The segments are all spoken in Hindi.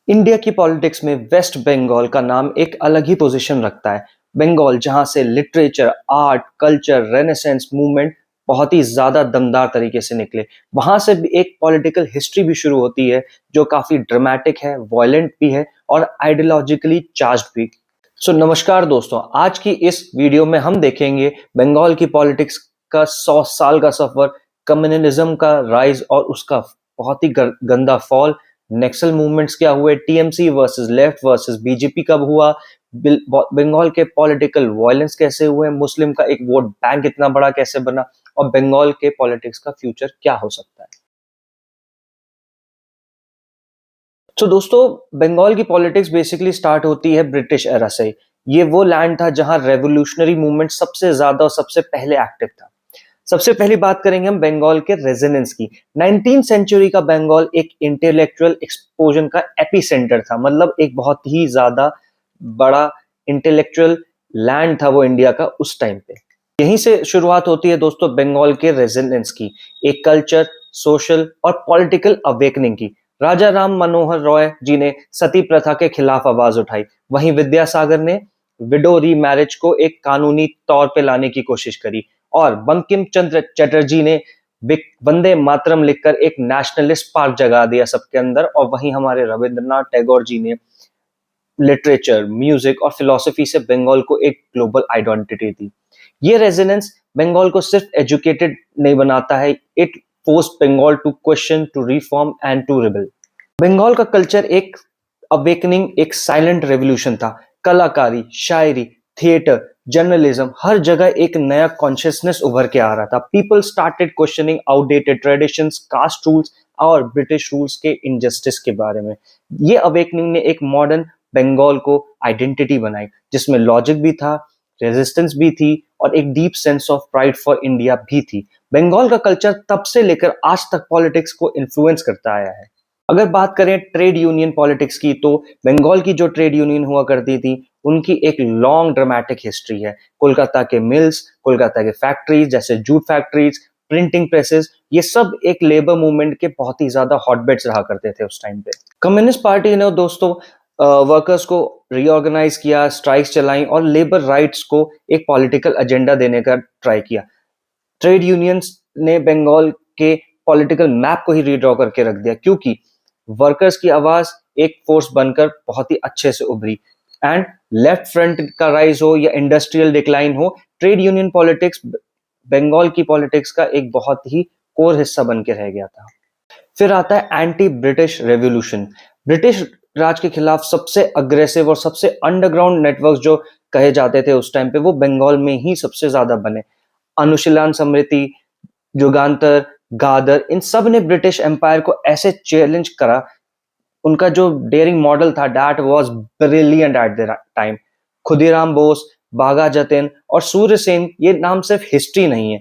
इंडिया की पॉलिटिक्स में वेस्ट बंगाल का नाम एक अलग ही पोजीशन रखता है। बंगाल जहां से literature, art, culture, renaissance movement बहुत ही ज्यादा दमदार तरीके से निकले। वहां से भी एक पॉलिटिकल हिस्ट्री भी शुरू होती है जो काफी ड्रामेटिक है, वायलेंट भी है और आइडियोलॉजिकली चार्ज्ड भी। नमस्कार दोस्तों, आज की इस वीडियो में हम देखेंगे बंगाल की पॉलिटिक्स का 100 साल का सफर, कम्युनलिज्म का राइज और उसका बहुत ही गंदा फॉल, नेक्सल मूवमेंट्स क्या हुए, TMC versus left versus BJP कब हुआ, बंगाल के पॉलिटिकल वायलेंस कैसे हुए, मुस्लिम का एक वोट बैंक इतना बड़ा कैसे बना और बंगाल के पॉलिटिक्स का फ्यूचर क्या हो सकता है। दोस्तों, बंगाल की पॉलिटिक्स बेसिकली स्टार्ट होती है ब्रिटिश एरा से। ये वो लैंड था जहां रेवोल्यूशनरी मूवमेंट सबसे ज्यादा और सबसे पहले एक्टिव था। सबसे पहली बात करेंगे हम बंगाल के रेजिडेंस की। 19th सेंचुरी का बंगाल एक इंटेलेक्चुअल एक्सप्लोजन का एपिसेंटर था, मतलब एक बहुत ही ज्यादा बड़ा इंटेलेक्चुअल लैंड था वो इंडिया का उस टाइम पे। यहीं से शुरुआत होती है दोस्तों बंगाल के रेजिडेंस की, एक कल्चर, सोशल और पॉलिटिकल अवेकनिंग की। राजा राम मनोहर रॉय जी ने सती प्रथा के खिलाफ आवाज उठाई। वहीं विद्यासागर ने विडो री मैरिज को एक कानूनी तौर पे लाने की कोशिश करी और बंकिम चंद्र चटर्जी ने वंदे मातरम लिखकर एक नेशनलिस्ट पार्क जगा दिया सबके अंदर। और वहीं हमारे रविंद्रनाथ टैगोर जी ने लिटरेचर, म्यूजिक और फिलोसफी से बंगाल को एक ग्लोबल आइडेंटिटी दी। ये रेजिडेंस बंगाल को सिर्फ एजुकेटेड नहीं बनाता है, it force Bengal to question, to reform and to rebel. Bengal का कल्चर एक अवेकनिंग, एक साइलेंट रेवोल्यूशन था। कलाकारी, शायरी, थिएटर, जर्नलिज्म, हर जगह एक नया कॉन्शियसनेस उभर के आ रहा था। People started questioning outdated traditions, caste rules और ब्रिटिश रूल्स के इनजस्टिस के बारे में। ये अवेकनिंग ने एक मॉडर्न बंगाल को आइडेंटिटी बनाई जिसमें लॉजिक भी था, रेजिस्टेंस भी थी और एक deep sense of pride for India भी थी। बंगाल का कल्चर तब से लेकर आज तक पॉलिटिक्स को इन्फ्लुएंस करता आया है। अगर बात करें ट्रेड यूनियन पॉलिटिक्स की, तो बंगाल की जो ट्रेड यूनियन हुआ करती थी उनकी एक लॉन्ग ड्रामेटिक हिस्ट्री है। कोलकाता के मिल्स, कोलकाता के फैक्ट्रीज जैसे जूट फैक्ट्रीज, प्रिंटिंग प्रेसेस, ये सब एक लेबर मूवमेंट के बहुत ही ज्यादा हॉटबेड्स रहा करते थे उस टाइम पे। कम्युनिस्ट पार्टी ने दोस्तों वर्कर्स को रीऑर्गेनाइज किया, स्ट्राइक्स चलाई और लेबर राइट्स को एक पॉलिटिकल एजेंडा देने का ट्राई किया। ट्रेड यूनियंस ने बंगाल के पॉलिटिकल मैप को ही रीड्रॉ करके रख दिया, क्योंकि वर्कर्स की आवाज एक फोर्स बनकर बहुत ही अच्छे से उभरी। एंड लेफ्ट फ्रंट का राइज हो या इंडस्ट्रियल डिक्लाइन हो, ट्रेड यूनियन पॉलिटिक्स बंगाल की पॉलिटिक्स का एक बहुत ही कोर हिस्सा बन के रह गया था। फिर आता है एंटी ब्रिटिश रेवोल्यूशन। ब्रिटिश राज के खिलाफ सबसे अग्रेसिव और सबसे अंडरग्राउंड नेटवर्क जो कहे जाते थे उस टाइम पे, वो बंगाल में ही सबसे ज्यादा बने। अनुशीलन समिति, जुगांतर, गादर, इन सब ने ब्रिटिश एम्पायर को ऐसे चैलेंज करा। उनका जो डेयरिंग मॉडल था, that was brilliant at the time. Khudiram Bose, बागा जतिन और सूर्य सेन, ये नाम सिर्फ हिस्ट्री नहीं है,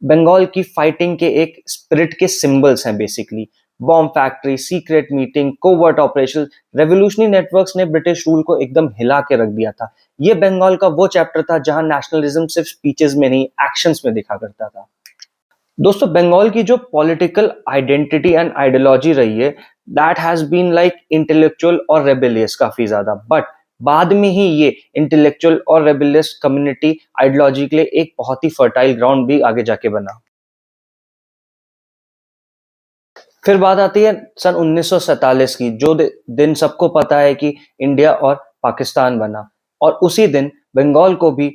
बंगाल की फाइटिंग के एक स्पिरिट के सिंबल्स हैं basically. Bomb factory, secret meeting, covert operation, revolutionary networks ने ब्रिटिश रूल को एकदम हिला के रख दिया था। ये बंगाल का वो चैप्टर था जहां नेशनलिज्म सिर्फ स्पीचेस में नहीं, एक्शंस में दिखा करता था। दोस्तों, बंगाल की जो पॉलिटिकल आइडेंटिटी एंड आइडियोलॉजी रही है, that has been like intellectual और रेबेलियस काफी ज्यादा। बट बाद में ही ये इंटेलेक्चुअल और रेबेलियस कम्युनिटी आइडियोलॉजी के लिए एक बहुत ही फर्टाइल ग्राउंड भी आगे जाके बना। फिर बात आती है सन 1947 की, जो दिन सबको पता है कि इंडिया और पाकिस्तान बना। और उसी दिन बंगाल को भी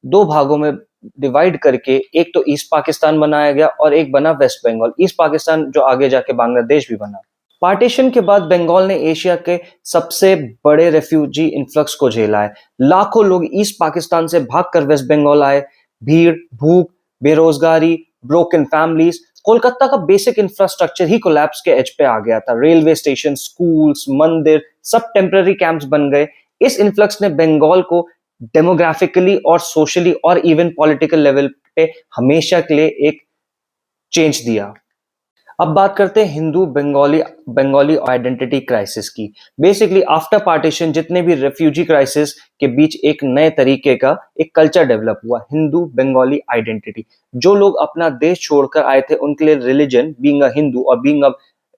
दो भागों में डिवाइड करके एक तो ईस्ट पाकिस्तान बनाया गया और एक बना वेस्ट बंगाल। ईस्ट पाकिस्तान जो आगे जाके बांग्लादेश भी बना। पार्टीशन के बाद बंगाल ने एशिया के सबसे बड़े रेफ्यूजी इन्फ्लक्स को झेला है। लाखों लोग ईस्ट पाकिस्तान से भागकर वेस्ट बंगाल आए। भीड़, भूख, बेरोजगारी, ब्रोकन फैमिलीज, कोलकाता का बेसिक इंफ्रास्ट्रक्चर ही कोलैप्स के एज पे आ गया था। रेलवे स्टेशन, स्कूल्स, मंदिर सब टेम्पररी कैंप्स बन गए। इस इन्फ्लक्स ने बंगाल को डेमोग्राफिकली और सोशली और इवन पॉलिटिकल लेवल पे हमेशा के लिए एक चेंज दिया। अब बात करते हैं हिंदू बंगाली बंगाली आइडेंटिटी क्राइसिस की। बेसिकली आफ्टर पार्टीशन जितने भी रेफ्यूजी क्राइसिस के बीच एक नए तरीके का एक कल्चर डेवलप हुआ, हिंदू बंगाली आइडेंटिटी। जो लोग अपना देश छोड़कर आए थे उनके लिए रिलीजन, बीइंग अ हिंदू और बीइंग अ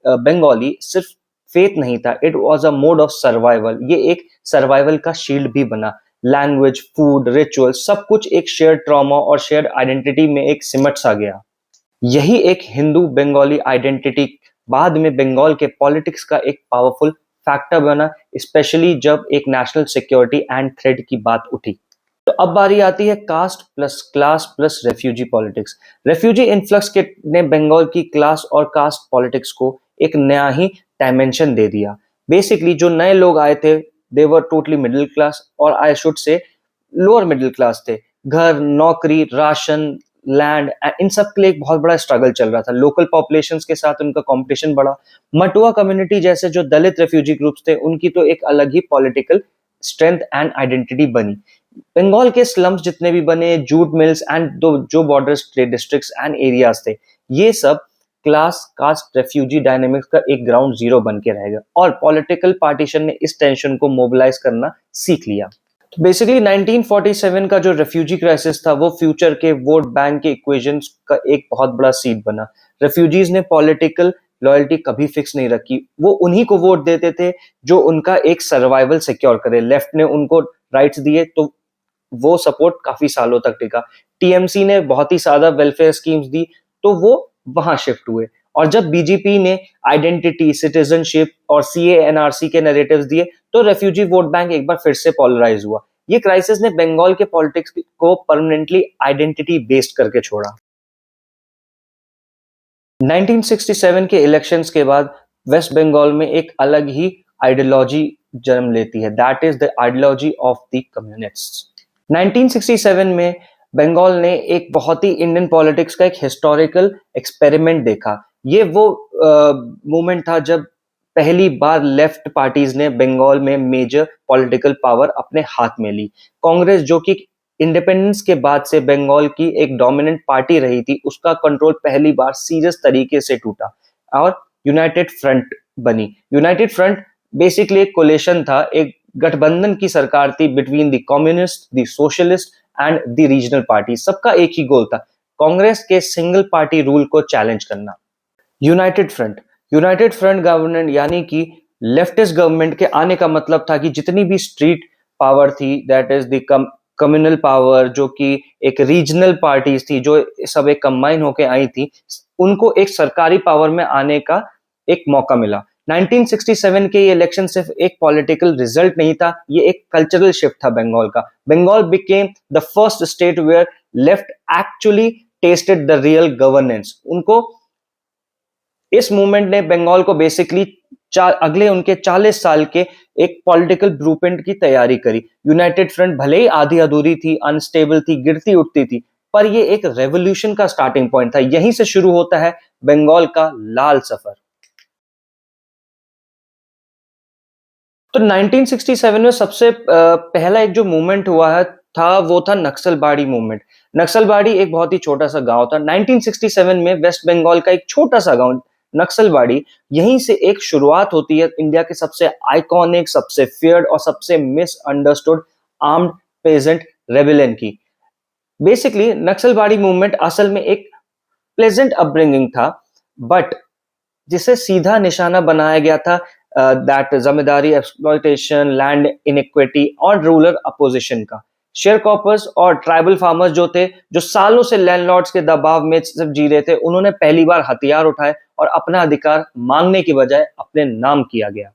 बंगाली, सिर्फ फेथ नहीं था, it was a mode of survival. ये एक सर्वाइवल का शील्ड भी बना। लैंग्वेज, फूड, रिचुअल, सब कुछ एक शेयर ट्रॉमा और शेयर आइडेंटिटी में एक सिमट सा गया। यही एक हिंदू बंगाली आइडेंटिटी बाद में बंगाल के पॉलिटिक्स का एक पावरफुल फैक्टर बना, स्पेशली जब एक नेशनल सिक्योरिटी एंड थ्रेट की बात उठी। तो अब बारी आती है caste plus class plus refugee politics. Refugee influx के ने बंगाल की क्लास और कास्ट पॉलिटिक्स को एक नया ही डायमेंशन दे दिया। बेसिकली जो नए लोग आए थे, दे वर टोटली मिडिल क्लास, और I should say lower middle class थे। घर, नौकरी, राशन, लैंड, इन सब के लिए एक बहुत बड़ा स्ट्रगल चल रहा था। लोकल पॉपुलेशंस के साथ उनका कंपटीशन बढ़ा। मटुआ कम्युनिटी जैसे जो दलित रेफ्यूजी ग्रुप्स थे, उनकी तो एक अलग ही पॉलिटिकल स्ट्रेंथ एंड आइडेंटिटी बनी। बंगाल के स्लम्स जितने भी बने, जूट मिल्स एंड जो बॉर्डर डिस्ट्रिक्ट्स एंड एरियाज थे, ये सब क्लास कास्ट रेफ्यूजी डायनेमिक्स का एक ग्राउंड जीरो बन के रहेगा। और पॉलिटिकल पार्टीशन ने इस टेंशन को मोबिलाइज करना सीख लिया। तो बेसिकली 1947 का जो रेफ्यूजी क्राइसिस था, वो फ्यूचर के वोट बैंक के इक्वेशंस का एक बहुत बड़ा सीड बना। रेफ्यूजीज ने पॉलिटिकल लॉयल्टी कभी फिक्स नहीं रखी। वो उन्हीं को वोट देते थे जो उनका एक सर्वाइवल सिक्योर करे। लेफ्ट ने उनको राइट्स दिए तो वो सपोर्ट काफी सालों तक टिका। टीएमसी ने बहुत ही ज्यादा वेलफेयर स्कीम्स दी तो वो वहां शिफ्ट हुए। और जब बीजेपी ने आइडेंटिटी, सिटीजनशिप और सीएएनआरसी के नैरेटिव्स दिए तो रेफ्यूजी वोट बैंक एक बार फिर से पोलराइज हुआ। ये क्राइसिस ने बंगाल के पॉलिटिक्स को परमानेंटली आइडेंटिटी बेस्ड करके छोड़ा। 1967 के इलेक्शंस के बाद वेस्ट बंगाल में एक अलग ही आइडियोलॉजी जन्म लेती है, that is the ideology of the communists. 1967 में बंगाल ने एक बहुत ही इंडियन पॉलिटिक्स का एक हिस्टोरिकल एक्सपेरिमेंट देखा। ये वो मोमेंट था जब पहली बार लेफ्ट पार्टीज ने बंगाल में मेजर पॉलिटिकल पावर अपने हाथ में ली। कांग्रेस, जो कि इंडिपेंडेंस के बाद से बंगाल की एक डोमिनेंट पार्टी रही थी, उसका कंट्रोल पहली बार सीरियस तरीके से टूटा और यूनाइटेड फ्रंट बनी। यूनाइटेड फ्रंट बेसिकली एक कोलेशन था, एक गठबंधन की सरकार थी between the communist, the socialist and the regional party. सबका एक ही गोल था, कांग्रेस के सिंगल पार्टी रूल को चैलेंज करना। यूनाइटेड फ्रंट गवर्नमेंट यानी कि लेफ्टिस्ट गवर्नमेंट के आने का मतलब था कि जितनी भी स्ट्रीट पावर थी, that is the communal power, जो कि एक रीजनल पार्टीज थी, जो सब एक कंबाइन होके आई थी, उनको एक सरकारी पावर में आने का एक मौका मिला। 1967 के ये इलेक्शन सिर्फ एक पॉलिटिकल रिजल्ट नहीं था, ये एक कल्चरल शिफ्ट था बंगाल का। Bengal became the first state where left actually tested the real governance. उनको इस मूवमेंट ने बंगाल को बेसिकली अगले उनके 40 साल के एक पॉलिटिकल ब्लूप्रिंट की तैयारी करी। यूनाइटेड फ्रंट भले ही आधी अधूरी थी, अनस्टेबल थी, गिरती उठती थी, पर ये एक रेवोल्यूशन का स्टार्टिंग पॉइंट था। यहीं से शुरू होता है बंगाल का लाल सफर। तो 1967 में सबसे पहला एक जो मूवमेंट हुआ है था, वो था नक्सलबाड़ी मूवमेंट। नक्सलबाड़ी एक बहुत ही छोटा सा गांव था। 1967 में वेस्ट बंगाल का एक छोटा सा गांव नक्सलबाड़ी, यहीं से एक शुरुआत होती है इंडिया के सबसे आइकॉनिक, सबसे फियर्ड और सबसे मिसअंडरस्टूड आर्म्ड पेजेंट रेबेलियन की। बेसिकली नक्सलबाड़ी मूवमेंट असल में एक प्लेजेंट अपब्रिंगिंग था, बट जिसे सीधा निशाना बनाया गया था that zamindari, exploitation, land iniquity और रूरल अपोजिशन का। शेयर कॉपर्स और ट्राइबल फार्मर्स जो थे, जो सालों से लैंडलॉर्ड्स के दबाव में सिर्फ जी रहे थे, उन्होंने पहली बार हथियार उठाए और अपना अधिकार मांगने की बजाय अपने नाम किया गया।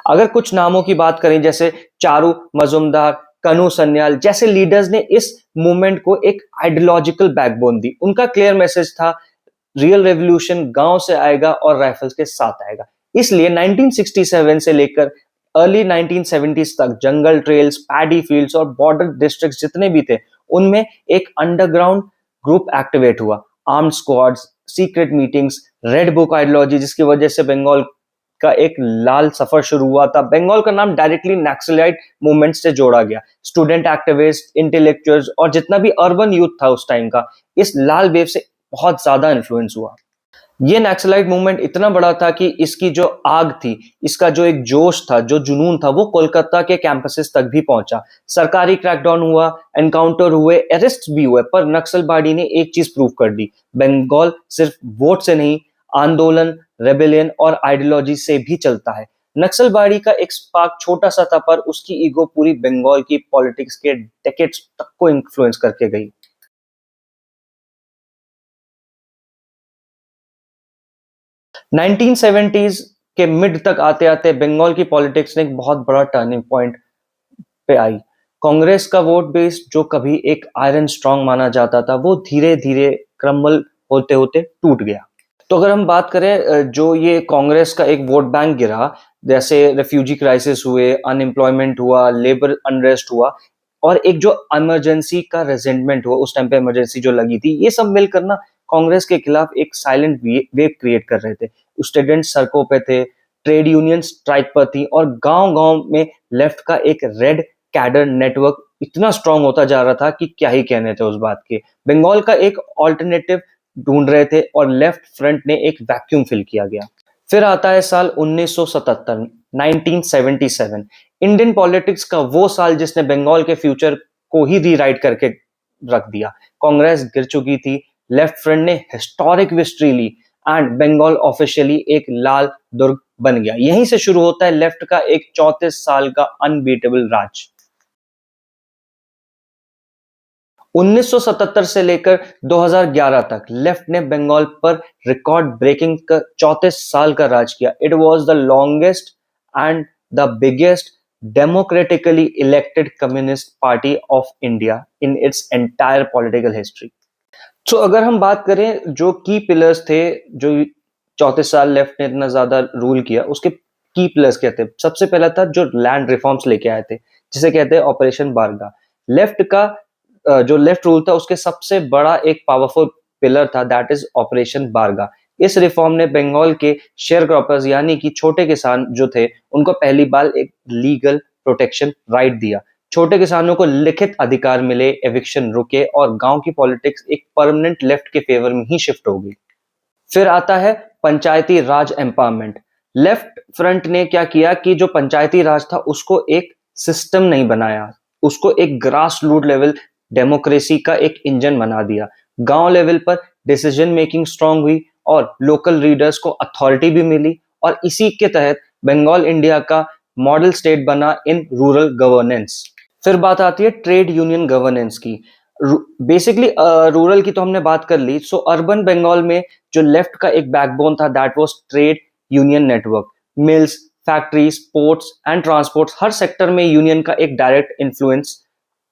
अगर कुछ नामों की बात करें, जैसे चारू मजुमदार, कनु सन्याल जैसे लीडर्स ने इस मूवमेंट को एक आइडियोलॉजिकल बैकबोन दी। उनका क्लियर मैसेज था, रियल रेवोल्यूशन गांव से आएगा और राइफल्स के साथ आएगा। इसलिए 1967 से लेकर अर्ली 1970s तक जंगल ट्रेल्स, पैडी फील्ड्स और बॉर्डर डिस्ट्रिक्ट्स जितने भी थे, उनमें एक अंडरग्राउंड ग्रुप एक्टिवेट हुआ। Armed squads, secret meetings, red book ideology, जिसकी वजह से बंगाल का एक लाल सफर शुरू हुआ था। बंगाल का नाम डायरेक्टली नक्सलाइट मूवमेंट से जोड़ा गया। स्टूडेंट एक्टिविस्ट, इंटेलेक्चुअल्स और जितना भी अर्बन यूथ था उस टाइम का, इस लाल वेव से बहुत ज्यादा इन्फ्लुएंस हुआ। ये नक्सलाइट मूवमेंट इतना बड़ा था कि इसकी जो आग थी, इसका जो एक जोश था, जो जुनून था, वो कोलकाता के कैंपसेस तक भी पहुंचा। सरकारी क्रैकडाउन हुआ, एनकाउंटर हुए, अरेस्ट भी हुए, पर नक्सलबाड़ी ने एक चीज प्रूव कर दी, बंगाल सिर्फ वोट से नहीं, आंदोलन, रेबेलियन और आइडियोलॉजी से भी चलता है। नक्सलबाड़ी का एक स्पार्क छोटा सा था, पर उसकी ईगो पूरी बंगाल की पॉलिटिक्स के डेकेड्स तक को इन्फ्लुएंस करके गई। 1970s के मिड तक आते आते बंगाल की पॉलिटिक्स ने एक बहुत बड़ा टर्निंग पॉइंट पे आई। कांग्रेस का वोट बेस जो कभी एक आयरन स्ट्रांग माना जाता था, वो धीरे धीरे क्रम्बल होते होते टूट गया। तो अगर हम बात करें जो ये कांग्रेस का एक वोट बैंक गिरा, जैसे रेफ्यूजी क्राइसिस हुए, अनएम्प्लॉयमेंट हुआ, लेबर अनरेस्ट हुआ, और एक जो इमरजेंसी का रेजेंटमेंट हुआ, उस टाइम पे इमरजेंसी जो लगी थी, ये सब मिलकर ना कांग्रेस के खिलाफ एक साइलेंट वेव क्रिएट कर रहे थे। स्टूडेंट सड़कों पे थे, ट्रेड यूनियन स्ट्राइक पर थी, और गांव गांव में लेफ्ट का एक रेड कैडर नेटवर्क इतना स्ट्रांग होता जा रहा था कि क्या ही कहने थे उस बात के। बंगाल का एक ऑल्टरनेटिव ढूंढ रहे थे और लेफ्ट फ्रंट ने एक वैक्यूम फिल किया गया। फिर आता है साल 1977, 1977। इंडियन पॉलिटिक्स का वो साल जिसने बंगाल के फ्यूचर को ही रीराइट करके रख दिया। कांग्रेस गिर चुकी थी, लेफ्ट फ्रंट ने हिस्टोरिक विक्ट्री ली, एंड बंगाल ऑफिशियली एक लाल दुर्ग बन गया। यहीं से शुरू होता है लेफ्ट का एक 34 साल का अनबीटेबल राज। 1977 से लेकर 2011 तक लेफ्ट ने बंगाल पर रिकॉर्ड ब्रेकिंग 34 साल का राज किया। It was the longest and the biggest democratically elected communist party of India in its entire political history. तो अगर हम बात करें जो की पिलर्स थे, जो 34 साल लेफ्ट ने इतना ज्यादा रूल किया, उसके की पिलर्स क्या थे? सबसे पहला था जो लैंड रिफॉर्म्स लेके आए थे, जिसे कहते हैं ऑपरेशन बारगा। लेफ्ट का जो लेफ्ट रूल था, उसके सबसे बड़ा एक पावरफुल पिलर था, दैट इज ऑपरेशन बारगा। इस रिफॉर्म ने बंगाल के शेयर क्रॉपर्स यानी कि छोटे किसान जो थे, उनको पहली बार एक लीगल प्रोटेक्शन राइट दिया। छोटे किसानों को लिखित अधिकार मिले, एविक्शन रुके, और गांव की पॉलिटिक्स एक परमानेंट लेफ्ट के फेवर में ही शिफ्ट हो गई। फिर आता है पंचायती राज एम्पावरमेंट। लेफ्ट फ्रंट ने क्या किया कि जो पंचायती राज था, उसको एक सिस्टम नहीं बनाया, उसको एक ग्रास रूट लेवल डेमोक्रेसी का एक इंजन बना दिया। गांव लेवल पर डिसीजन मेकिंग स्ट्रांग हुई और लोकल लीडर्स को अथॉरिटी भी मिली, और इसी के तहत बंगाल इंडिया का मॉडल स्टेट बना इन रूरल गवर्नेंस। फिर बात आती है ट्रेड यूनियन गवर्नेंस की। बेसिकली रूरल की तो हमने बात कर ली। सो अर्बन बंगाल में जो लेफ्ट का एक बैकबोन था, that was trade union network. Mills, factories, ports and transports, her sector में यूनियन का एक direct influence,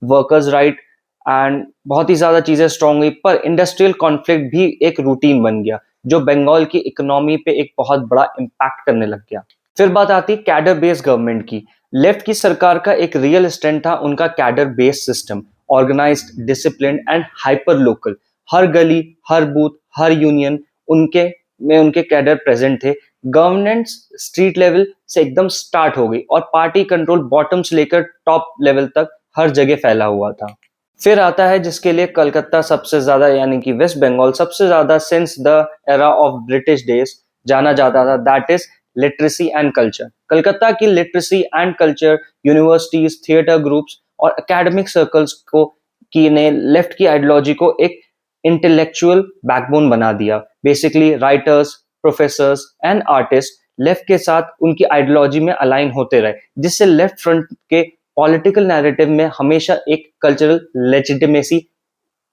workers right, and बहुत ही ज्यादा चीजें स्ट्रांग हुई। पर इंडस्ट्रियल कॉन्फ्लिक्ट भी एक रूटीन बन गया, जो बंगाल की इकोनॉमी पे एक बहुत बड़ा इम्पैक्ट करने लग गया। फिर बात आती है कैडर बेस्ड गवर्नमेंट की। लेफ्ट की सरकार का एक रियल स्ट्रेंथ था उनका cadre based system, organised, discipline and hyper local. हर गली, हर बूथ, हर यूनियन उनके कैडर प्रेजेंट थे। गवर्नेंस स्ट्रीट लेवल से एकदम स्टार्ट हो गई, और पार्टी कंट्रोल बॉटम से लेकर टॉप लेवल तक हर जगह फैला हुआ था। फिर आता है जिसके लिए कलकत्ता सबसे ज्यादा, यानी कि वेस्ट बंगाल सबसे ज्यादा since the era of British days जाना जाता था, that is literacy and culture. Calcutta की literacy and culture, universities, theatre groups और एकेडमिक सर्कल्स को की ने लेफ्ट की आइडियोलॉजी को एक इंटेलेक्चुअल बैकबोन बना दिया। Basically writers, professors and artist left के साथ उनकी आइडियोलॉजी में अलाइन होते रहे, जिससे लेफ्ट फ्रंट के पॉलिटिकल नैरेटिव में हमेशा एक कल्चरल लेजिटिमेसी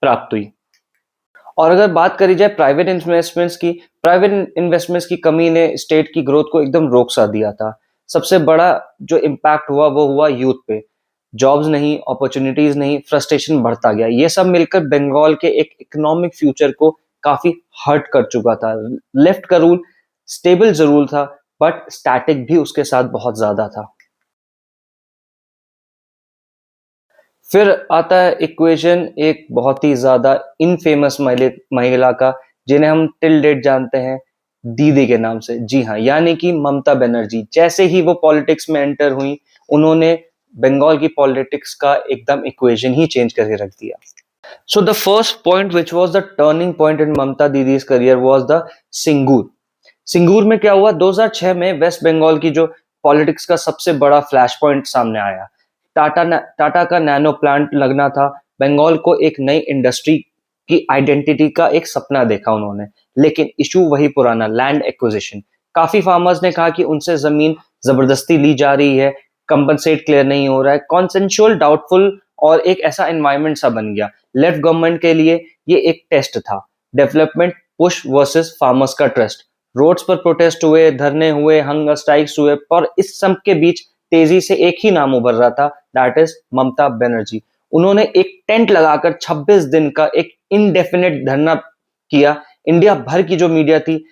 प्राप्त हुई। और अगर बात करी जाए प्राइवेट इन्वेस्टमेंट्स की कमी ने स्टेट की ग्रोथ को एकदम रोक सा दिया था। सबसे बड़ा जो इम्पैक्ट हुआ वो हुआ यूथ पे। जॉब्स नहीं, अपॉर्चुनिटीज नहीं, फ्रस्ट्रेशन बढ़ता गया। ये सब मिलकर बंगाल के एक इकोनॉमिक फ्यूचर को काफी हर्ट कर चुका था। लेफ्ट का रूल स्टेबल जरूर था, बट स्टैटिक भी उसके साथ बहुत ज्यादा था। फिर आता है इक्वेशन एक बहुत ही ज्यादा इनफेमस महिला का, जिन्हें हम टिल डेट जानते हैं दीदी के नाम से। जी हाँ, यानी कि ममता बनर्जी। जैसे ही वो पॉलिटिक्स में एंटर हुई, उन्होंने बंगाल की पॉलिटिक्स का एकदम इक्वेशन ही चेंज करके रख दिया। So the first point which was the turning point in Mamata Didi's career was the Singur. Singur में क्या हुआ, 2006 में वेस्ट बंगाल की जो पॉलिटिक्स का सबसे बड़ा फ्लैश पॉइंट सामने आया। टाटा का नैनो प्लांट लगना था। बंगाल को एक नई इंडस्ट्री की आइडेंटिटी का एक सपना देखा उन्होंने। लेकिन इशू वही पुराना, लैंड एक्विजिशन। काफी फार्मर्स ने कहा कि उनसे जमीन जबरदस्ती ली जा रही है, कंपनसेट क्लियर नहीं हो रहा है, कॉन्सेंशुअल डाउटफुल, और एक ऐसा एनवायरमेंट सा बन गया। लेफ्ट गवर्नमेंट के लिए ये एक टेस्ट था, डेवलपमेंट पुश वर्सेस फार्मर्स का ट्रस्ट। रोड्स पर प्रोटेस्ट हुए, धरने हुए, हंगर स्ट्राइक्स हुए, पर इस सब के बीच तेजी से एक ही नाम उभर रहा था, दैट इज ममता बनर्जी। उन्होंने एक टेंट लगाकर 26 दिन का एक इनडेफिनेट धरना किया। इंडिया भर की जो मीडिया थी,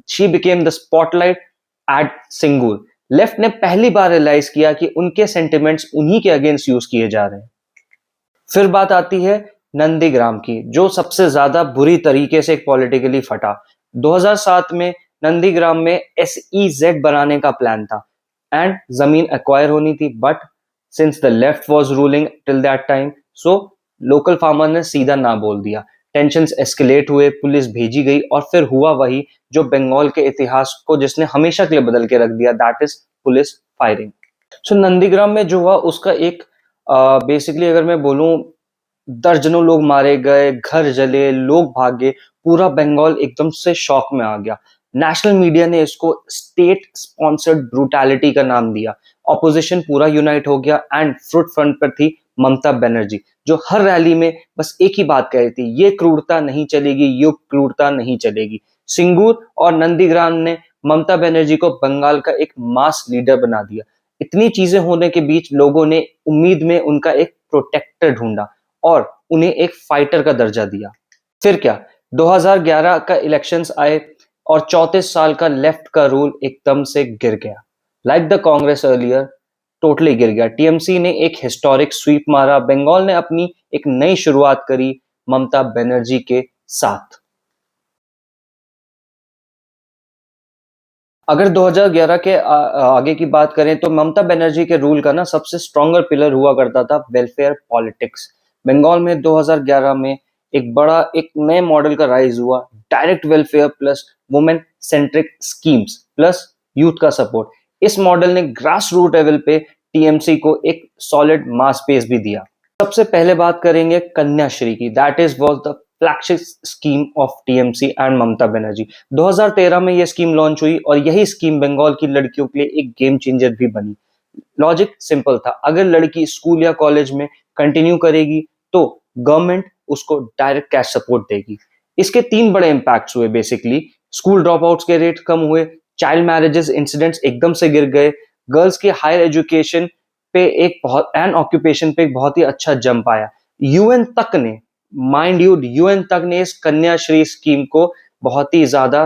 she became the spotlight at Singur. Left ने पहली बार रियलाइज किया कि उनके सेंटिमेंट्स उन्हीं के अगेंस्ट यूज किए जा रहे हैं। फिर बात आती है नंदीग्राम की, जो सबसे ज्यादा बुरी तरीके से एक पॉलिटिकली फटा। 2007 में नंदीग्राम में SEZ बनाने का प्लान था एंड जमीन एक्वायर होनी थी, but since the left was ruling till that time, so local farmer ने सीधा ना बोल दिया। टेंशन्स एस्केलेट हुए, पुलिस भेजी गई, और फिर हुआ वही जो बंगाल के इतिहास को जिसने हमेशा के लिए बदल के रख दिया, दैट इज पुलिस फायरिंग। सो नंदीग्राम में जो हुआ उसका एक बेसिकली अगर मैं बोलूं, दर्जनों लोग मारे गए, घर जले, लोग भागे, पूरा बंगाल एकदम से शॉक में आ गया। नेशनल मीडिया ने इसको स्टेट स्पॉन्सर्ड ब्रूटैलिटी का नाम दिया। ऑपोजिशन पूरा यूनाइट हो गया एंड फ्रंट फ्रंट पर थी ममता बनर्जी, जो हर रैली में बस एक ही बात कह रही थी, ये क्रूरता नहीं चलेगी, ये क्रूरता नहीं चलेगी। सिंगूर और नंदीग्राम ने ममता बनर्जी को बंगाल का एक मास लीडर बना दिया। इतनी चीजें होने के बीच लोगों ने उम्मीद में उनका एक प्रोटेक्टर ढूंढा और उन्हें एक फाइटर का दर्जा दिया। फिर क्या, 2011 का इलेक्शंस आए और 34 साल का लेफ्ट का रूल एकदम से गिर गया। Like the Congress earlier, totally गिर गया। टीएमसी ने एक हिस्टोरिक स्वीप मारा, बंगाल ने अपनी एक नई शुरुआत करी ममता बनर्जी के साथ। अगर 2011 के आगे की बात करें तो ममता बनर्जी के रूल का ना सबसे स्ट्रॉन्गर पिलर हुआ करता था वेलफेयर पॉलिटिक्स। बंगाल में 2011 में एक नए मॉडल का राइज हुआ, direct welfare plus women centric schemes plus youth का सपोर्ट। इस मॉडल ने ग्रास रूट लेवल पे टीएमसी को एक सॉलिड मास बेस भी दिया। सबसे पहले बात करेंगे कन्याश्री की, that is was the flagship scheme of TMC and Mamata Banerjee. 2013 में यह स्कीम लॉन्च हुई और यही स्कीम बंगाल की लड़कियों के लिए एक गेम चेंजर भी बनी। लॉजिक सिंपल था, अगर लड़की स्कूल या कॉलेज में कंटिन्यू करेगी तो गवर्नमेंट उसको डायरेक्ट कैश सपोर्ट देगी। इसके तीन बड़े इंपैक्ट्स हुए बेसिकली। स्कूल ड्रॉप आउट्स के रेट कम हुए, चाइल्ड मैरिजेस इंसिडेंट्स एकदम से गिर गए, गर्ल्स की हायर एजुकेशन पे एक बहुत एंड ऑक्यूपेशन पे एक बहुत ही अच्छा जंप आया। यूएन तक ने, माइंड यू, यूएन तक ने इस कन्याश्री स्कीम को बहुत ही ज्यादा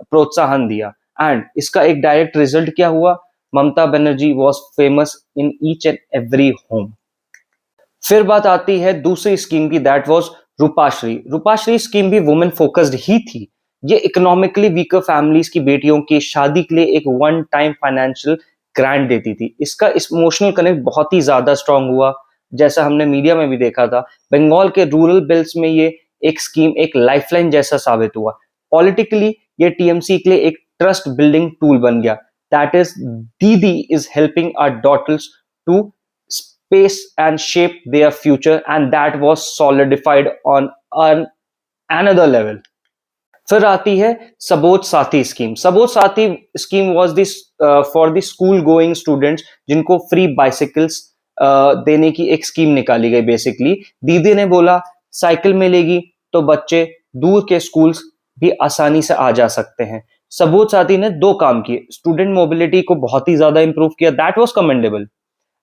प्रोत्साहन दिया एंड इसका एक डायरेक्ट रिजल्ट क्या हुआ, Mamata Banerjee was famous in each and every home. फिर बात आती है दूसरी स्कीम की, that was Rupashree. Rupashree scheme भी वुमेन फोकस्ड ही थी। ये इकोनॉमिकली वीकर फैमिलीज की बेटियों की शादी के लिए एक वन टाइम फाइनेंशियल ग्रांट देती थी। इसका इमोशनल कनेक्ट बहुत ही ज्यादा स्ट्रांग हुआ, जैसा हमने मीडिया में भी देखा था। बंगाल के रूरल बेल्ट्स में ये एक स्कीम एक लाइफलाइन जैसा साबित हुआ। पॉलिटिकली ये टीएमसी के लिए एक ट्रस्ट बिल्डिंग टूल बन गया, that is Didi is helping our daughters to space and shape their future, and that was solidified on another level. फिर आती है सबोच साथी स्कीम। सबोच साथी scheme was this for the school going students जिनको फ्री बाइसिकल्स देने की एक स्कीम निकाली गई। बेसिकली दीदी ने बोला साइकिल मिलेगी तो बच्चे दूर के स्कूल्स भी आसानी से आ जा सकते हैं। सबोच साथी ने दो काम किए, स्टूडेंट मोबिलिटी को बहुत ही ज्यादा इंप्रूव किया, that was commendable,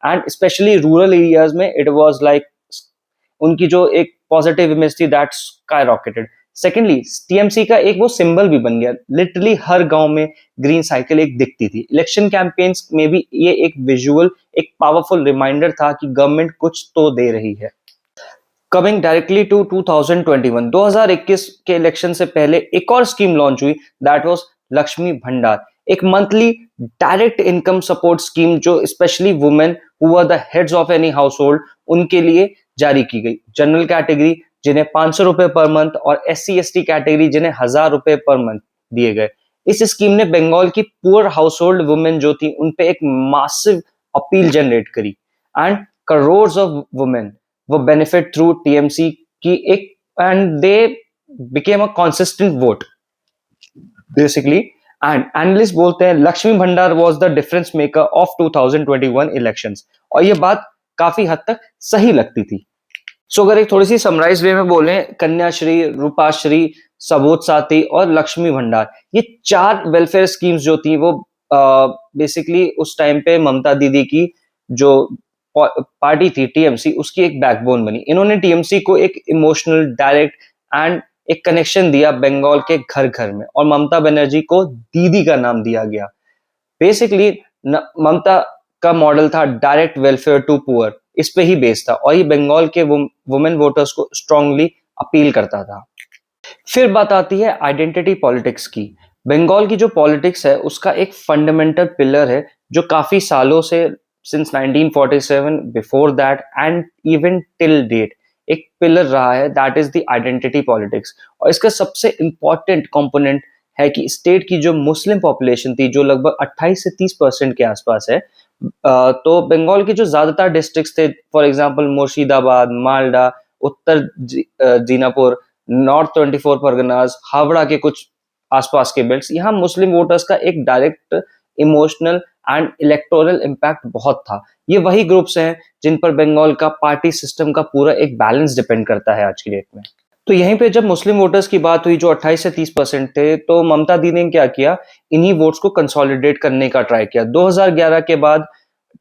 and specially rural areas में इट वाज लाइक उनकी जो एक पॉजिटिव इमेज थी that sky rocketed. Secondly TMC का एक वो सिंबल भी बन गया, लिटरली हर गांव में ग्रीन साइकिल एक दिखती थी। इलेक्शन कैंपेन्स में भी ये एक विजुअल, एक पावरफुल रिमाइंडर था कि गवर्नमेंट कुछ तो दे रही है। कमिंग डायरेक्टली टू 2021, 2021 के इलेक्शन से पहले एक और स्कीम लॉन्च हुई, दैट वाज लक्ष्मी भंडार, एक monthly direct income support scheme जो specially women who are the heads of any household उनके लिए जारी की गई। जनरल कैटेगरी जिन्हें 500 रुपए पर मंथ और SC ST कैटेगरी जिन्हें 1000 रुपए पर मंथ दिए गए। इस स्कीम ने बंगाल की पुअर हाउस होल्ड वुमेन जो थी उन पे एक मासिव अपील जनरेट करी एंड करोड़ ऑफ वुमेन वो बेनिफिट थ्रू टीएमसी की एक, and they became a consistent vote. Basically. And analyst बोलते हैं लक्ष्मी भंडार was the difference maker of 2021 elections, और ये बात काफी हद तक सही लगती थी। सो अगर एक थोड़ी सी समराइज वे में बोले, कन्याश्री, रूपाश्री, सबोत साथी और लक्ष्मी भंडार, ये 4 वेलफेयर स्कीम्स जो थी वो बेसिकली उस टाइम पे ममता दीदी की जो पार्टी थी टीएमसी, उसकी एक बैकबोन बनी। इन्होंने टीएमसी को एक इमोशनल, डायरेक्ट एंड एक कनेक्शन दिया बंगाल के घर घर में, और ममता बनर्जी को दीदी का नाम दिया गया। बेसिकली ममता का मॉडल था डायरेक्ट वेलफेयर टू पुअर, इस पे ही बेस्ड था, और ये बंगाल के वुमेन वोटर्स को स्ट्रांगली अपील करता था। फिर बात आती है आइडेंटिटी पॉलिटिक्स की। बंगाल की जो पॉलिटिक्स है उसका एक फंडामेंटल पिलर है जो काफी सालों से, since 1947, before that and even till date, एक पिलर रहा है, that is the identity politics. और इसका सबसे इंपॉर्टेंट कंपोनेंट है कि स्टेट की जो मुस्लिम पॉपुलेशन थी, जो लगभग 28 से 30% के आसपास है, तो बंगाल के जो ज्यादातर डिस्ट्रिक्ट्स थे, for example Murshidabad, Malda, Uttar Dinapur, north 24 Parganas, Howrah के कुछ आसपास के बेल्ट्स, यहाँ मुस्लिम वोटर्स का एक direct emotional and electoral impact बहुत था। ये वही ग्रुप्स हैं जिन पर बंगाल का पार्टी सिस्टम का पूरा एक बैलेंस डिपेंड करता है आज की डेट में। तो यहीं पे जब मुस्लिम वोटर्स की बात हुई जो 28 से 30% थे, तो ममता दी ने क्या किया, इन्हीं वोट्स को कंसोलिडेट करने का ट्राई किया। 2011 के बाद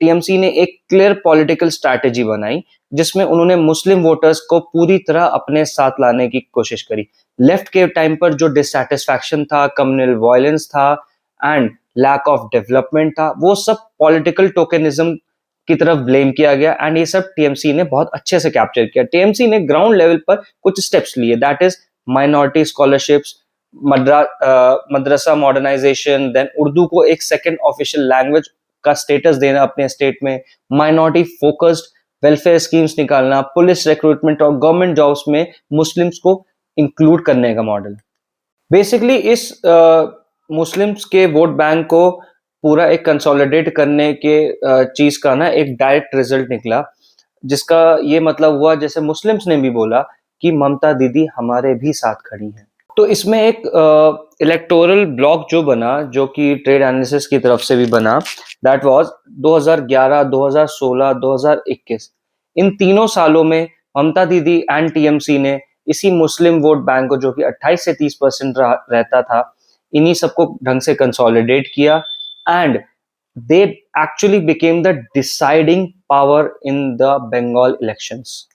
टीएमसी ने एक क्लियर पॉलिटिकल स्ट्रैटेजी बनाई जिसमें उन्होंने मुस्लिम वोटर्स को पूरी तरह अपने साथ लाने की कोशिश करी। लेफ्ट के टाइम पर जो डिससैटिस्फैक्शन था, कम्युनल वायलेंस था एंड लैक ऑफ डेवलपमेंट था, वो सब पॉलिटिकल टोकनिज्म की तरफ ब्लेम किया गया, एंड ये सब टीएमसी ने बहुत अच्छे से कैप्चर किया। टीएमसी ने ग्राउंड लेवल पर कुछ स्टेप्स लिए, दैट इज माइनॉरिटी स्कॉलरशिप्स, मदरसा मॉडर्नाइजेशन, देन उर्दू को एक सेकेंड ऑफिशियल लैंग्वेज का स्टेटस देना अपने स्टेट में, माइनॉरिटी फोकस्ड वेलफेयर स्कीम्स निकालना, पुलिस रिक्रूटमेंट और गवर्नमेंट जॉब्स में मुस्लिम्स को इंक्लूड करने का मॉडल। बेसिकली इस मुस्लिम्स के वोट बैंक को पूरा एक कंसोलिडेट करने के चीज का ना एक डायरेक्ट रिजल्ट निकला, जिसका ये मतलब हुआ जैसे मुस्लिम्स ने भी बोला कि ममता दीदी हमारे भी साथ खड़ी हैं। तो इसमें एक इलेक्टोरल ब्लॉक जो बना, जो कि ट्रेड एनालिसिस की तरफ से भी बना, दैट वाज 2011, 2016, 2021। इन तीनों सालों में ममता दीदी एंड टीएमसी ने इसी मुस्लिम वोट बैंक को, जो कि 28 से 30% रहता था, इन्हीं सबको ढंग से कंसोलिडेट किया, and they actually became the deciding power in the Bengal elections.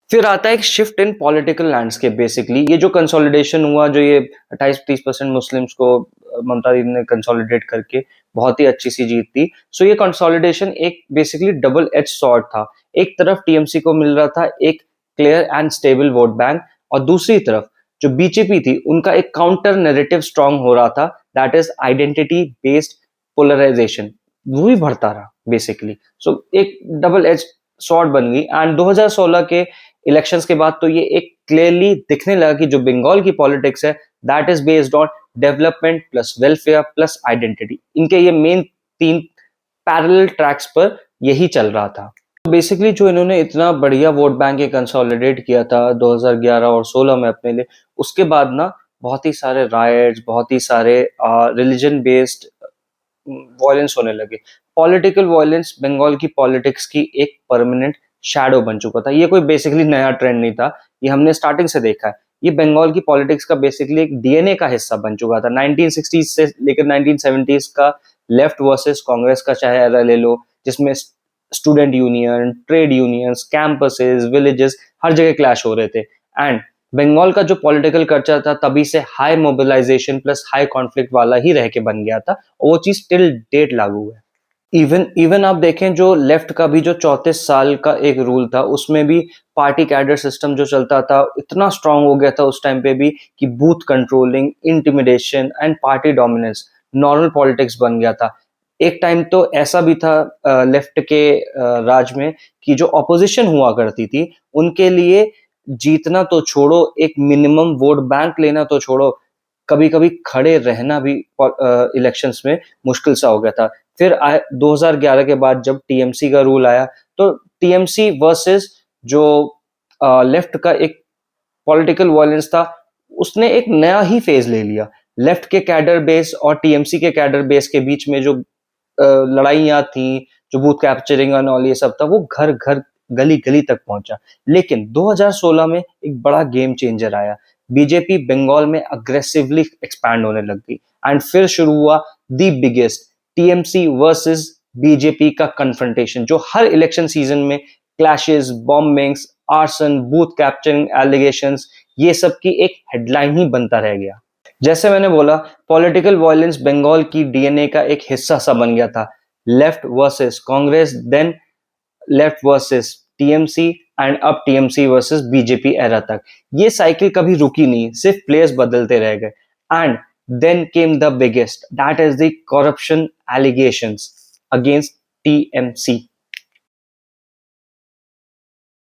फिर आता है एक shift in political landscape. Basically ये जो कंसोलिडेशन हुआ, जो ये 28-30% मुस्लिम्स को ममता दीदी ने कंसोलिडेट करके बहुत ही अच्छी सी जीत थी। सो ये कंसोलिडेशन एक बेसिकली डबल एज सॉर्ड था। एक तरफ टीएमसी को मिल रहा था एक clear and stable vote bank, और दूसरी तरफ जो बीजेपी थी उनका एक काउंटर नैरेटिव स्ट्रांग हो रहा था, that is identity based polarisation, वो भी बढ़ता रहा बेसिकली। सो एक डबल एज सॉर्ड बन गई। एंड 2016 के इलेक्शंस के बाद तो ये एक क्लियरली दिखने लगा कि जो बंगाल की पॉलिटिक्स है, that is based on development plus welfare plus identity. इनके ये मेन 3 पैरेलल ट्रैक्स पर यही चल रहा था। बेसिकली जो इन्होंने इतना बढ़िया वोट बैंक कंसोलिडेट किया था 2011 और 16 में अपने लिए, उसके बाद ना बहुत ही सारे राइट्स, बहुत ही सारे रिलीजन बेस्ड वायलेंस होने लगे। पॉलिटिकल वायलेंस बंगाल की पॉलिटिक्स की एक परमानेंट शैडो बन चुका था। ये कोई बेसिकली नया ट्रेंड नहीं था, ये हमने स्टार्टिंग से देखा है। ये बंगाल की पॉलिटिक्स का बेसिकली एक डीएनए का हिस्सा बन चुका था। 1960s से लेकर 1970s का लेफ्ट वर्सेस कांग्रेस का चाहे एरा ले लो, जिसमें student union, trade unions, campuses, villages, हर जगह क्लैश हो रहे थे। एंड बंगाल का जो पॉलिटिकल कल्चर था तभी से high mobilisation plus high conflict वाला ही रह के बन गया था, और वो चीज टिल डेट लागू है। इवन आप देखें जो लेफ्ट का भी जो 34 साल का एक रूल था, उसमें भी पार्टी कैडर सिस्टम जो चलता था इतना स्ट्रांग हो गया था उस टाइम पे भी कि booth controlling, intimidation and party dominance normal politics बन गया था। एक टाइम तो ऐसा भी था लेफ्ट के राज में कि जो ऑपोजिशन हुआ करती थी उनके लिए जीतना तो छोड़ो, एक मिनिमम वोट बैंक लेना तो छोड़ो, कभी कभी खड़े रहना भी इलेक्शंस में मुश्किल सा हो गया था। फिर 2011 के बाद जब टीएमसी का रूल आया, तो टीएमसी वर्सेस जो लेफ्ट का एक पॉलिटिकल वायलेंस था, उसने एक नया ही फेज ले लिया। लेफ्ट के कैडर बेस और टीएमसी के कैडर बेस के बीच में जो लड़ाइयाँ थी, जो बूथ कैप्चरिंग एंड ऑल ये सब था, वो घर-घर, गली-गली तक पहुंचा। लेकिन 2016 में एक बड़ा गेम चेंजर आया। बीजेपी बंगाल में अग्रेसिवली एक्सपैंड होने लग गई एंड फिर शुरू हुआ the biggest TMC versus BJP का कन्फ्रंटेशन, जो हर इलेक्शन सीजन में clashes, bombings, arson, booth capturing allegations, ये सब की एक हेडलाइन ही बनता रह गया। जैसे मैंने बोला, पॉलिटिकल वायलेंस बंगाल की डीएनए का एक हिस्सा सा बन गया था। Left versus Congress, then left versus TMC and अब टीएमसी वर्सेस बीजेपी एरा तक। ये साइकिल कभी रुकी नहीं, सिर्फ प्लेयर्स बदलते रह गए। And then came the biggest, that is the corruption allegations against TMC.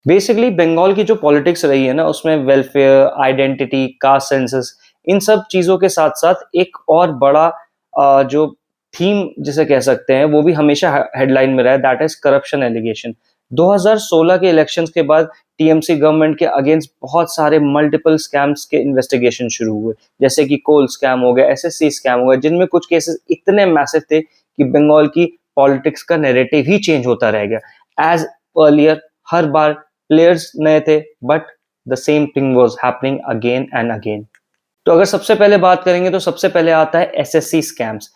Basically Bengal की जो पॉलिटिक्स रही है ना, उसमें वेलफेयर, आइडेंटिटी, कास्ट सेंसस, इन सब चीजों के साथ साथ एक और बड़ा जो थीम जिसे कह सकते हैं, वो भी हमेशा हेडलाइन में रहा है, दैट इज करप्शन एलिगेशन। 2016 के इलेक्शंस के बाद टीएमसी गवर्नमेंट के अगेंस्ट बहुत सारे मल्टीपल स्कैम्स के इन्वेस्टिगेशन शुरू हुए, जैसे कि कोल स्कैम हो गया, एसएससी स्कैम हो गया, जिनमें कुछ केसेस इतने मैसिव थे कि बंगाल की पॉलिटिक्स का नैरेटिव ही चेंज होता रह गया। एज अर्लियर, हर बार प्लेयर्स नए थे, but the same thing was happening again and again. तो अगर सबसे पहले बात करेंगे तो सबसे पहले आता है एसएससी स्कैम्स।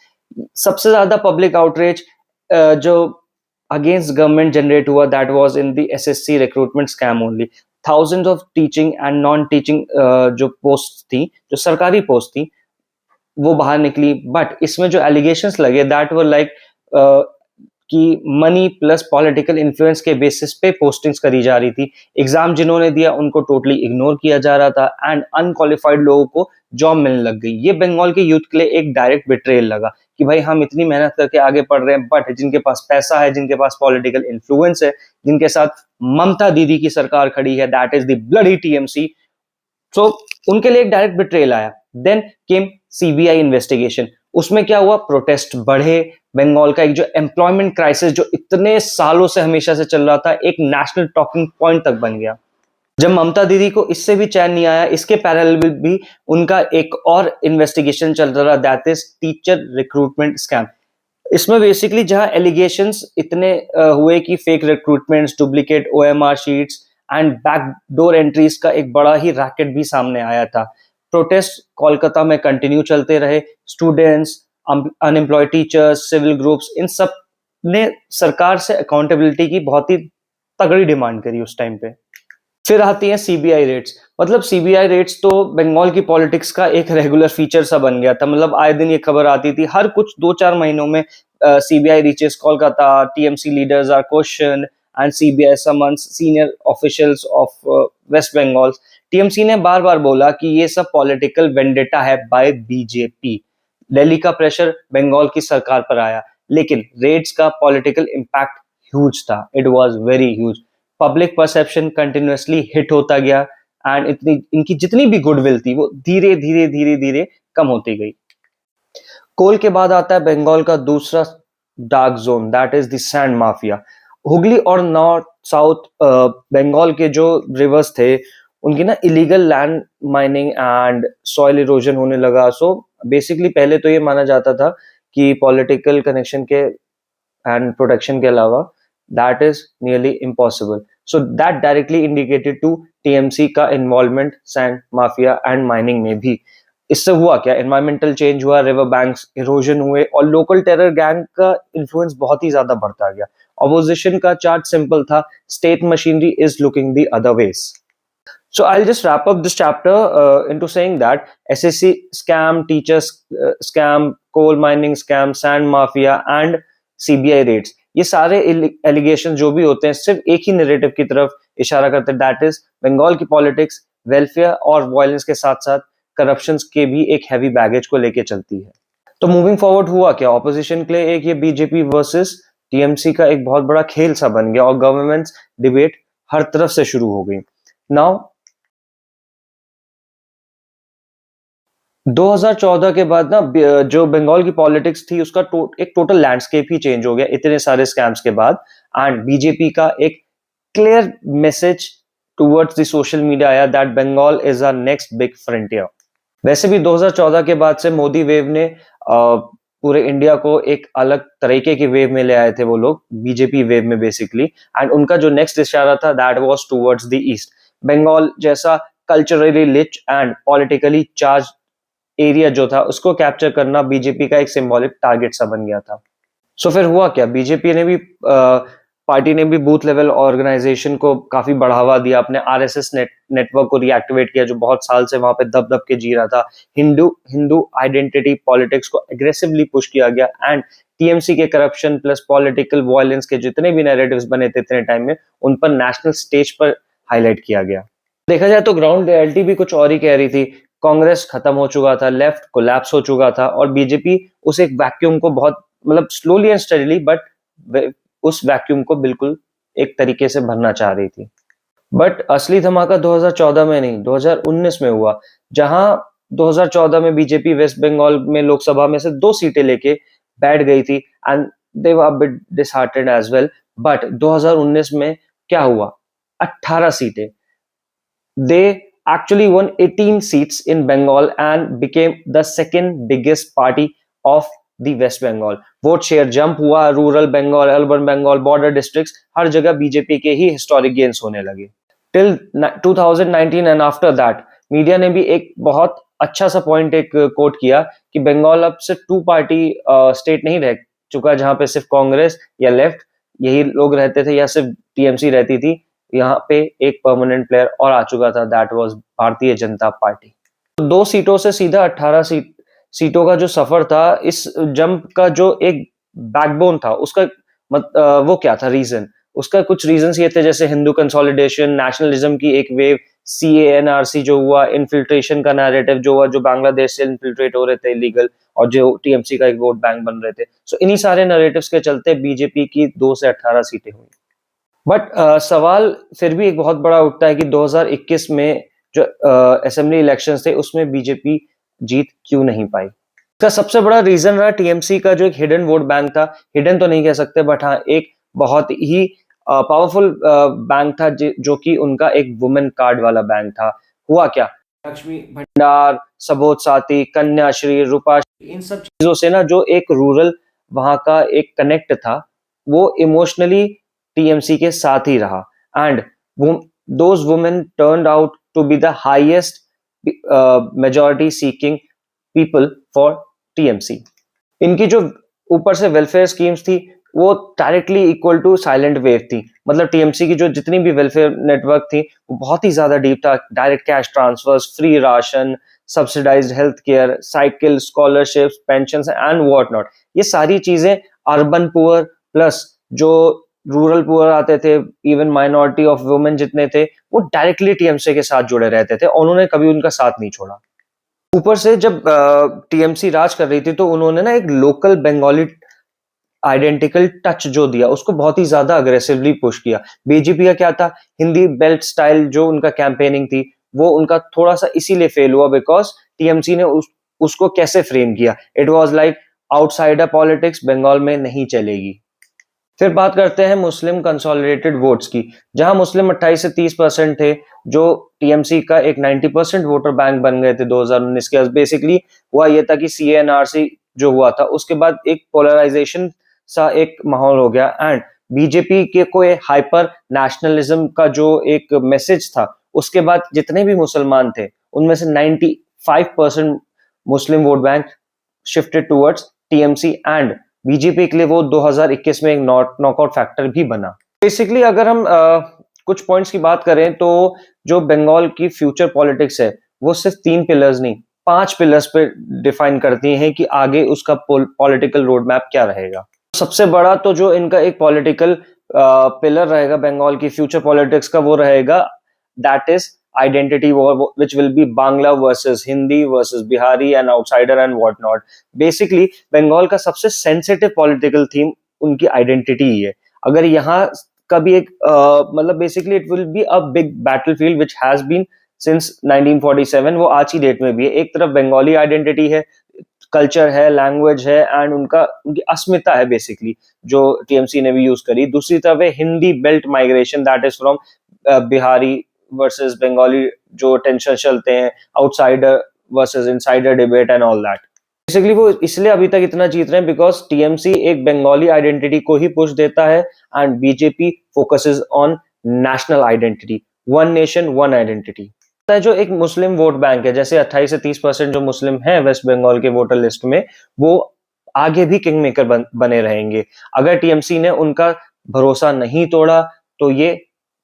सबसे ज्यादा पब्लिक आउटरीच जो अगेंस्ट गवर्नमेंट जनरेट हुआ, that was in the assessee recruitment scam only. Thousand of teaching and non teaching जो पोस्ट थी, जो सरकारी पोस्ट थी, वो बाहर निकली। बट इसमें जो एलिगेशंस लगे, दैट वर लाइक कि मनी प्लस पॉलिटिकल इन्फ्लुएंस के बेसिस पे पोस्टिंग्स करी जा रही थी। एग्जाम जिन्होंने दिया उनको टोटली इग्नोर किया जा रहा था एंड अनक्वालिफाइड लोगों को जॉब मिलने लग गई। ये बंगाल के यूथ के लिए एक डायरेक्ट बिट्रेल लगा कि भाई हम इतनी मेहनत करके आगे पढ़ रहे हैं, बट जिनके पास पैसा है, जिनके पास पॉलिटिकल इन्फ्लुएंस है, जिनके साथ ममता दीदी की सरकार खड़ी है, that is the bloody TMC, so उनके लिए एक डायरेक्ट बिट्रेल आया। Then came CBI investigation. उसमें क्या हुआ, प्रोटेस्ट बढ़े, बंगाल का एक जो एम्प्लॉयमेंट क्राइसिस जो इतने सालों से हमेशा से चल रहा था, एक नेशनल टॉकिंग पॉइंट तक बन गया। जब ममता दीदी को इससे भी चैन नहीं आया, इसके पैरेलल भी उनका एक और इन्वेस्टिगेशन चल रहा, that is teacher recruitment scam. इसमें बेसिकली जहां एलिगेशंस इतने हुए कि fake recruitments, duplicate OMR sheets and backdoor entries का एक बड़ा ही रैकेट भी सामने आया था। प्रोटेस्ट कोलकाता में कंटिन्यू चलते रहे। Students, unemployed teachers, civil groups, इन सब ने सरकार से अकाउंटेबिलिटी की बहुत ही तगड़ी डिमांड करी उस टाइम पे। फिर आती है सीबीआई रेट्स। मतलब सीबीआई रेट्स तो बंगाल की पॉलिटिक्स का एक रेगुलर फीचर सा बन गया था। मतलब आए दिन ये खबर आती थी, हर कुछ 2-4 महीनों में CBI reaches Kolkata, TMC leaders are question and CBI summons senior officials of west Bengal. TMC ने बार बार बोला कि ये सब पॉलिटिकल वेंडेटा है बाय बीजेपी। दिल्ली का प्रेशर बंगाल की सरकार पर आया, लेकिन रेट्स का पॉलिटिकल इम्पैक्ट ह्यूज था, it was very huge. Public perception continuously hit होता गया एंड इतनी इनकी जितनी भी गुडविल थी वो धीरे धीरे धीरे धीरे कम होती गई। कोल के बाद आता है बंगाल का दूसरा dark zone, that is the sand mafia. Hooghly और नॉर्थ साउथ बंगाल के जो रिवर्स थे, उनकी ना illegal land mining and soil erosion होने लगा। सो बेसिकली पहले तो ये माना जाता था कि पॉलिटिकल कनेक्शन के एंड प्रोटेक्शन के अलावा that is nearly impossible. So that directly indicated to TMC का involvement sand mafia and mining में भी। इससे हुआ क्या, environmental change हुआ, river banks erosion हुए और local terror gang का influence बहुत ही ज्यादा बढ़ता गया। Opposition का चार्ट सिंपल था, state machinery is looking the other ways. So I'll just wrap up this chapter into saying that SSC scam, teachers scam, coal mining scam, sand mafia and CBI raids, ये सारे एलिगेशन जो भी होते हैं सिर्फ एक ही नैरेटिव की तरफ इशारा करते हैं, दैट इज बंगाल की पॉलिटिक्स वेलफेयर और वायलेंस के साथ साथ करप्शन के भी एक हैवी बैगेज को लेके चलती है। तो मूविंग फॉरवर्ड हुआ क्या, ऑपोजिशन के लिए एक ये बीजेपी वर्सेस टीएमसी का एक बहुत बड़ा खेल सा बन गया और गवर्नमेंट डिबेट हर तरफ से शुरू हो गई। नाउ 2014 के बाद ना जो बंगाल की पॉलिटिक्स थी उसका एक टोटल लैंडस्केप ही चेंज हो गया इतने सारे स्कैम्स के बाद। एंड बीजेपी का एक clear message towards the social media आया, that Bengal is our next big frontier. वैसे भी 2014 के बाद से मोदी वेव ने पूरे इंडिया को एक अलग तरीके की वेव में ले आए थे वो लोग, बीजेपी वेव में बेसिकली। एंड उनका जो नेक्स्ट इशारा था that was towards the east. Bengal जैसा culturally rich and politically charge area जो था उसको कैप्चर करना बीजेपी का एक सिंबॉलिक टारगेट सा बन गया था। सो फिर हुआ क्या, बीजेपी ने भी पार्टी ने भी बूथ लेवल ऑर्गेनाइजेशन को काफी बढ़ावा दिया, अपने आरएसएस नेटवर्क को रीएक्टिवेट किया जो बहुत साल से वहां पे दब दब के जी रहा था। हिंदू हिंदू आइडेंटिटी पॉलिटिक्स को एग्रेसिवली पुश किया गया एंड टीएमसी के करप्शन प्लस पॉलिटिकल वायलेंस के जितने भी नैरेटिव्स बने थे इतने टाइम में उन पर नेशनल स्टेज पर हाईलाइट किया गया। देखा जाए तो ग्राउंड रियलिटी भी कुछ और ही कह रही थी। कांग्रेस खत्म हो चुका था, लेफ्ट कोलैप्स हो चुका था और बीजेपी उस एक वैक्यूम को बहुत मतलब स्लोली एंड स्टडीली बट उस वैक्यूम को बिल्कुल एक तरीके से भरना चाह रही थी। बट असली धमाका 2014 में नहीं 2019 में हुआ, जहां 2014 में बीजेपी वेस्ट बंगाल में लोकसभा में से 2 सीटें लेके बैठ गई थी and they were bit disheartened as well. But 2019 में क्या हुआ, 18 सीटें। They actually won 18 seats in Bengal and became the second biggest party of the West Bengal. Vote share jump हुआ, rural Bengal, urban Bengal, border districts हर जगह बीजेपी के ही हिस्टोरिक गेन्स होने लगे till 2019 and after that. Media ने भी एक बहुत अच्छा सा पॉइंट एक कोट किया कि बंगाल अब सिर्फ 2 पार्टी स्टेट नहीं रह चुका जहां पे सिर्फ कांग्रेस या लेफ्ट यही लोग रहते थे या सिर्फ टीएमसी रहती थी। यहाँ पे एक परमानेंट प्लेयर और आ चुका था, that was Bharatiya Janata party. 2 सीटों से सीधा 18 सीटों का जो सफर था, इस जंप का जो एक बैकबोन था उसका वो क्या था रीजन, उसका कुछ रीजंस ये थे जैसे हिंदू कंसोलिडेशन, नेशनलिज्म की एक वेव, सीएएनआरसी जो हुआ, इन्फिल्ट्रेशन का नैरेटिव जो हुआ, जो बांग्लादेश से इन्फिल्ट्रेट हो रहे थे इलीगल और जो टीएमसी का एक वोट बैंक बन रहे थे। सो इन्हीं सारे नैरेटिव्स के चलते बीजेपी की 2 से 18 सीटें हुई। बट सवाल फिर भी एक बहुत बड़ा उठता है कि 2021 में जो असेंबली इलेक्शंस थे उसमें बीजेपी जीत क्यों नहीं पाई। इसका सबसे बड़ा रीजन रहा टीएमसी का जो एक हिडन वोट बैंक था। हिडन तो नहीं कह सकते बट हाँ एक बहुत ही पावरफुल बैंक था जो कि उनका एक वुमेन कार्ड वाला बैंक था। हुआ क्या, लक्ष्मी भंडार, सबोध साथी, कन्याश्री, रूपाश्री, इन सब चीजों से ना जो एक रूरल वहां का एक कनेक्ट था वो इमोशनली टीएमसी के साथ ही रहा and those women turned out to be the highest majority seeking people for TMC. इनकी जो ऊपर से वेलफेयर स्कीम्स थी वो directly equal to silent wave थी। मतलब टीएमसी की जो जितनी भी वेलफेयर नेटवर्क थी वो बहुत ही ज्यादा डीप था। Direct cash transfers, free ration, subsidised health care, cycle, scholarships, pensions and what not, ये सारी चीजें अर्बन पुअर प्लस जो रूरल पुअर आते थे, इवन माइनॉरिटी ऑफ वुमेन जितने थे वो डायरेक्टली टीएमसी के साथ जुड़े रहते थे और उन्होंने कभी उनका साथ नहीं छोड़ा। ऊपर से जब टीएमसी राज कर रही थी तो उन्होंने ना एक लोकल बंगाली आइडेंटिकल टच जो दिया उसको बहुत ही ज्यादा अग्रेसिवली पुश किया। बीजेपी का क्या था, हिंदी बेल्ट स्टाइल जो उनका कैंपेनिंग थी वो उनका थोड़ा सा इसीलिए फेल हुआ बिकॉज टीएमसी ने उसको कैसे फ्रेम किया, it was like outsider politics Bengal में नहीं चलेगी। फिर बात करते हैं मुस्लिम कंसोलिडेटेड वोट्स की, जहां मुस्लिम 28 से 30% थे जो टीएमसी का एक 90% वोटर बैंक बन गए थे 2019 के। बेसिकली हुआ ये था कि सीएनआरसी जो हुआ था उसके बाद एक पोलराइजेशन सा एक माहौल हो गया एंड बीजेपी के को हाइपर नेशनलिज्म का जो एक मैसेज था उसके बाद जितने भी मुसलमान थे उनमें से 95% Muslim vote bank shifted towards TMC and BJP के लिए वो 2021 में एक नॉकआउट फैक्टर भी बना। बेसिकली अगर हम कुछ पॉइंट्स की बात करें तो जो बंगाल की फ्यूचर पॉलिटिक्स है वो सिर्फ 3 पिलर्स नहीं 5 पिलर्स पे डिफाइन करती हैं कि आगे उसका पॉलिटिकल रोड मैप क्या रहेगा। सबसे बड़ा तो जो इनका एक पॉलिटिकल पिलर रहेगा बंगाल की फ्यूचर पॉलिटिक्स का वो रहेगा that is identity war which will be Bangla versus Hindi versus Bihari and outsider and what not। Basically Bengal का सबसे sensitive political theme उनकी identity ही है। अगर यहाँ का भी एक मतलब basically it will be a big battlefield which has been since 1947, वो आज की डेट में भी है। एक तरफ बंगाली आइडेंटिटी है, कल्चर है, लैंग्वेज है एंड उनकी अस्मिता है बेसिकली जो टीएमसी ने भी यूज करी। दूसरी तरफ है Hindi belt migration that is from Bihari versus Bengali जो टेंशन चलते हैं, outsider versus insider debate and all that. Basically वो इसलिए अभी तक इतना जीत रहे हैं बिकॉज टीएमसी एक बंगाली आइडेंटिटी को ही पुश देता है and BJP focuses on national identity, one nation one identity. जो एक मुस्लिम वोट बैंक है, जैसे 28 से 30% जो मुस्लिम हैं वेस्ट बंगाल के वोटर लिस्ट में, वो आगे भी किंग मेकर बने रहेंगे। अगर टीएमसी ने उनका भरोसा नहीं तोड़ा तो ये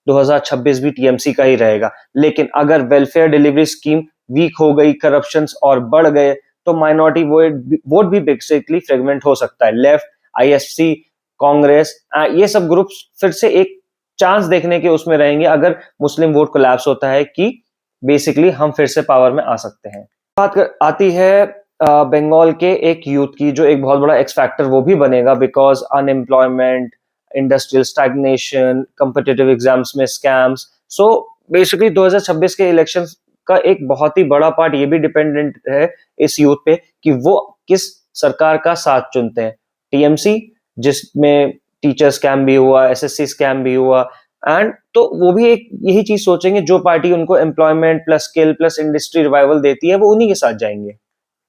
2026 भी टीएमसी का ही रहेगा। लेकिन अगर वेलफेयर डिलीवरी स्कीम वीक हो गई, करप्शंस और बढ़ गए, तो माइनॉरिटी वोट भी बेसिकली फ्रेगमेंट हो सकता है। लेफ्ट, आईएससी, कांग्रेस, ये सब ग्रुप्स फिर से एक चांस देखने के उसमें रहेंगे अगर मुस्लिम वोट कोलैप्स होता है कि बेसिकली हम फिर से पावर में आ सकते हैं। बात आती है बंगाल के एक यूथ की, जो एक बहुत बड़ा एक्स फैक्टर वो भी बनेगा because unemployment, industrial stagnation, competitive exams में स्कैम्स। सो बेसिकली 2026 के इलेक्शंस का एक बहुत ही बड़ा पार्ट ये भी डिपेंडेंट है इस यूथ पे कि वो किस सरकार का साथ चुनते हैं। टीएमसी, जिसमें टीचर स्कैम भी हुआ, एसएससी स्कैम भी हुआ, एंड तो वो भी एक यही चीज सोचेंगे, जो पार्टी उनको employment plus skill plus industry revival देती है वो उन्हीं के साथ जाएंगे।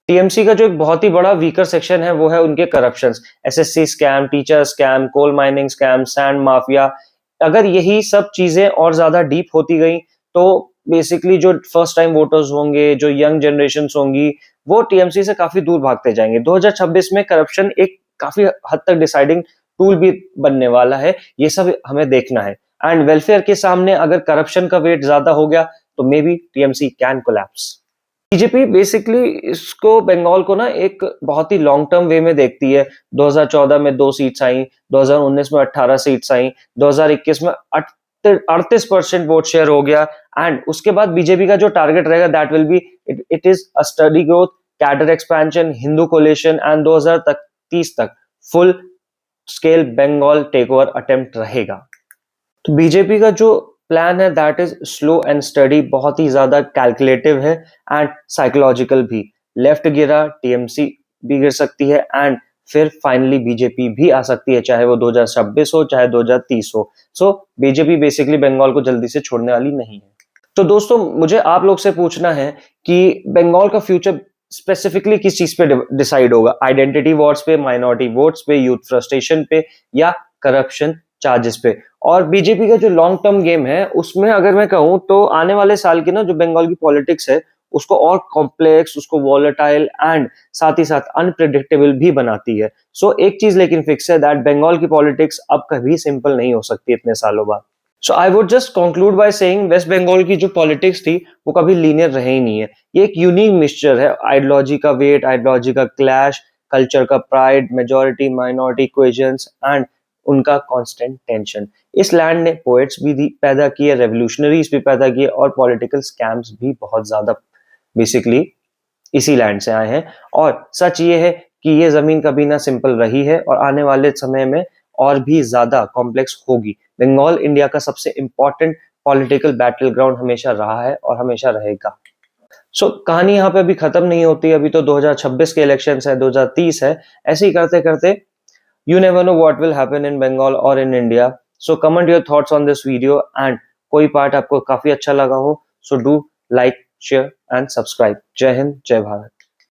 टीएमसी का जो एक बहुत ही बड़ा वीकर सेक्शन है वो है उनके corruptions, SSC scam, teacher scam, coal mining scam, sand mafia. अगर यही सब चीजें और ज्यादा डीप होती गई तो बेसिकली जो फर्स्ट टाइम वोटर्स होंगे, जो यंग जनरेशन होंगी, वो टीएमसी से काफी दूर भागते जाएंगे। 2026 में करप्शन एक काफी हद तक डिसाइडिंग टूल भी बनने वाला है, ये सब हमें देखना है। एंड वेलफेयर के सामने अगर करप्शन का वेट ज्यादा हो गया तो may be TMC can collapse. BJP basically इसको, बंगाल को ना एक बहुत ही लॉन्ग टर्म वे में देखती है। 2014 में 2 सीट्स आई, 2019 में 18 सीट्स आई, 2021 में 38% वोट शेयर हो गया। एंड उसके बाद बीजेपी का जो टारगेट रहेगा that will be it is a steady growth, cadre expansion, Hindu coalition and 2030 तक full scale Bengal take over attempt रहेगा। तो बीजेपी का जो प्लान है that is slow and steady, बहुत ही ज्यादा कैलकुलेटिव है एंड साइकोलॉजिकल भी। लेफ्ट गिरा, टीएमसी भी गिर सकती है एंड फिर फाइनली बीजेपी भी आ सकती है, चाहे वो 2026 हो चाहे 2030 हो। सो बीजेपी बेसिकली बंगाल को जल्दी से छोड़ने वाली नहीं है। तो दोस्तों, मुझे आप लोग से पूछना है कि बंगाल का फ्यूचर स्पेसिफिकली किस चीज पे डिसाइड होगा? आइडेंटिटी वॉर्स पे, माइनॉरिटी वोट्स पे, यूथ फ्रस्ट्रेशन पे, या करप्शन चार्जेस पे? और बीजेपी का जो लॉन्ग टर्म गेम है उसमें अगर मैं कहूं तो आने वाले साल की ना जो बंगाल की पॉलिटिक्स है उसको और कॉम्प्लेक्स, उसको वॉलेटाइल एंड साथ ही साथ अनप्रिडिक्टेबल भी बनाती है। सो एक चीज लेकिन फिक्स है दैट बंगाल की पॉलिटिक्स अब कभी सिंपल नहीं हो सकती इतने सालों बाद। So I would just conclude by saying West Bengal की जो पॉलिटिक्स थी वो कभी लीनियर रहे ही नहीं है। ये एक यूनिक मिक्सचर है, आइडियोलॉजी का वेट, आइडियोलॉजी का क्लैश, कल्चर का pride, majority minority equations and उनका कांस्टेंट टेंशन। इस लैंड ने पोएट्स भी पैदा किए, रेवोल्यूशनरीज भी पैदा किए और पॉलिटिकल स्कैम्स भी बहुत ज्यादा बेसिकली इसी लैंड से आए हैं। और सच ये है कि ये जमीन कभी ना सिंपल रही है और आने वाले समय में और भी ज्यादा कॉम्प्लेक्स होगी। बंगाल इंडिया का सबसे इंपॉर्टेंट पॉलिटिकल बैटल ग्राउंड हमेशा रहा है और हमेशा रहेगा। सो कहानी यहाँ पे अभी खत्म नहीं होती, अभी तो 2026 के इलेक्शन है, 2030 है। ऐसे ही करते करते you never know what will happen in Bengal or in India. So comment your thoughts on this video and कोई पार्ट आपको काफी अच्छा लगा हो, so do like, share and subscribe. जय हिंद, जय भारत।